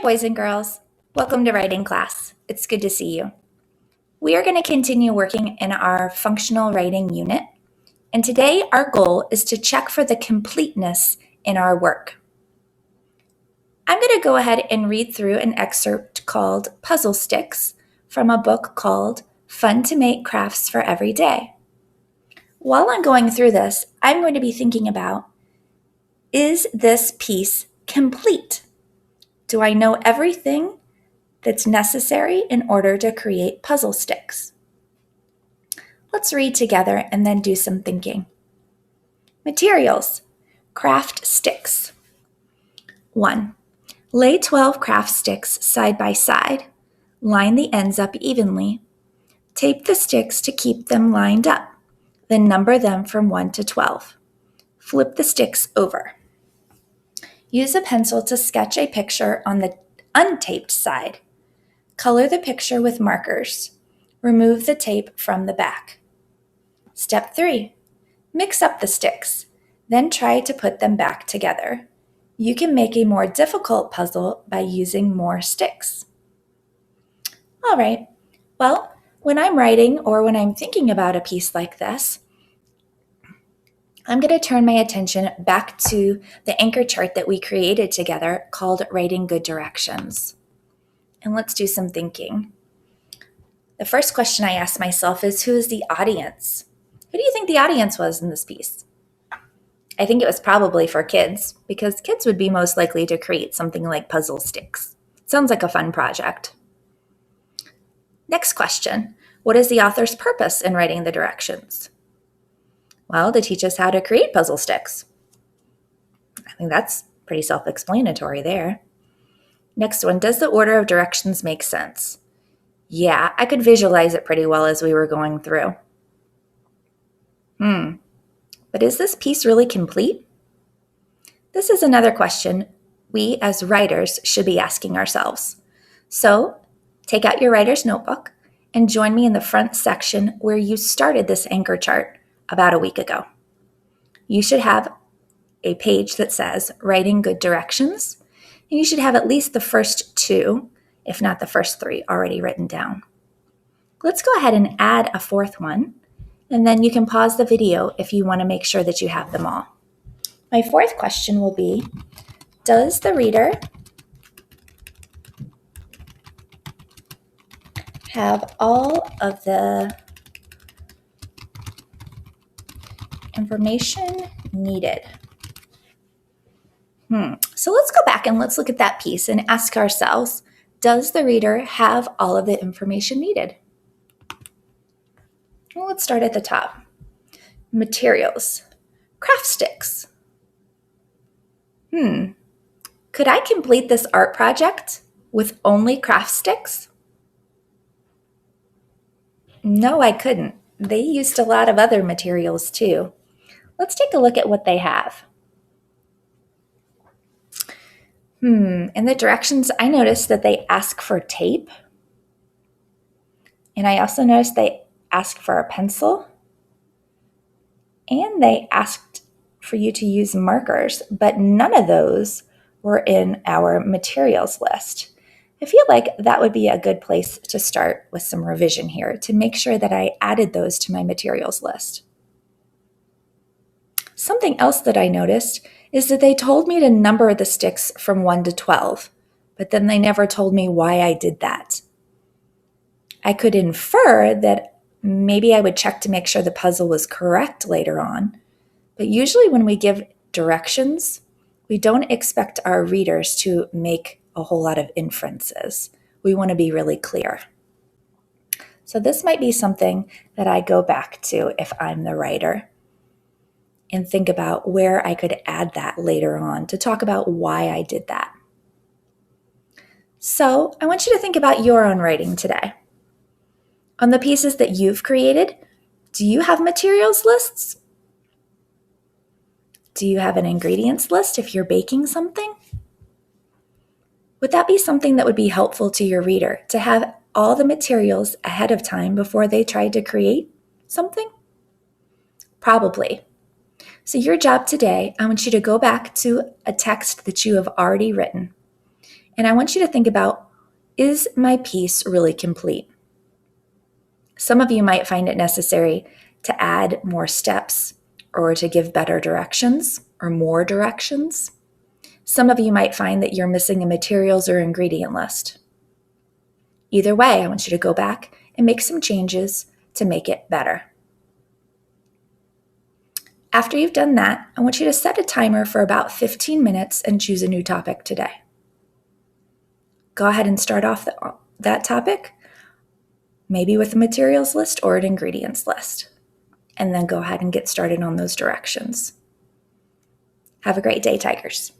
boys and girls. Welcome to writing class. It's good to see you. We are going to continue working in our functional writing unit, and today our goal is to check for the completeness in our work. I'm going to go ahead and read through an excerpt called Puzzle Sticks from a book called Fun to Make Crafts for Every Day. While I'm going through this, I'm going to be thinking about, is this piece complete? Do I know everything that's necessary in order to create puzzle sticks? Let's read together and then do some thinking. Materials: craft sticks. 1. Lay 12 craft sticks side by side. Line the ends up evenly. Tape the sticks to keep them lined up. Then number them from 1 to 12. Flip the sticks over. Use a pencil to sketch a picture on the untaped side. Color the picture with markers. Remove the tape from the back. Step 3. Mix up the sticks. Then try to put them back together. You can make a more difficult puzzle by using more sticks. All right. Well, when I'm writing or when I'm thinking about a piece like this, I'm going to turn my attention back to the anchor chart that we created together called Writing Good Directions. And let's do some thinking. The first question I ask myself is, who is the audience? Who do you think the audience was in this piece? I think it was probably for kids, because kids would be most likely to create something like puzzle sticks. Sounds like a fun project. Next question, what is the author's purpose in writing the directions? Well, to teach us how to create puzzle sticks. I think that's pretty self-explanatory there. Next one, does the order of directions make sense? Yeah, I could visualize it pretty well as we were going through. But is this piece really complete? This is another question we as writers should be asking ourselves. So, take out your writer's notebook and join me in the front section where you started this anchor chart about a week ago. You should have a page that says Writing Good Directions, and you should have at least the first 2, if not the first 3, already written down. Let's go ahead and add a 4th one, and then you can pause the video if you want to make sure that you have them all. My 4th question will be, does the reader have all of the information needed? So let's go back and let's look at that piece and ask ourselves, does the reader have all of the information needed? Well, let's start at the top. Materials. Craft sticks. Could I complete this art project with only craft sticks? No, I couldn't. They used a lot of other materials too. Let's take a look at what they have. In the directions, I noticed that they ask for tape. And I also noticed they ask for a pencil. And they asked for you to use markers, but none of those were in our materials list. I feel like that would be a good place to start with some revision here to make sure that I added those to my materials list. Something else that I noticed is that they told me to number the sticks from 1 to 12, but then they never told me why I did that. I could infer that maybe I would check to make sure the puzzle was correct later on, but usually when we give directions, we don't expect our readers to make a whole lot of inferences. We want to be really clear. So this might be something that I go back to if I'm the writer and think about where I could add that later on to talk about why I did that. So I want you to think about your own writing today. On the pieces that you've created, do you have materials lists? Do you have an ingredients list if you're baking something? Would that be something that would be helpful to your reader, to have all the materials ahead of time before they tried to create something? Probably. So your job today, I want you to go back to a text that you have already written And I want you to think about, is my piece really complete? Some of you might find it necessary to add more steps or to give better directions or more directions. Some of you might find that you're missing a materials or ingredient list. Either way, I want you to go back and make some changes to make it better. After you've done that, I want you to set a timer for about 15 minutes and choose a new topic today. Go ahead and start off that topic, maybe with a materials list or an ingredients list, and then go ahead and get started on those directions. Have a great day, Tigers.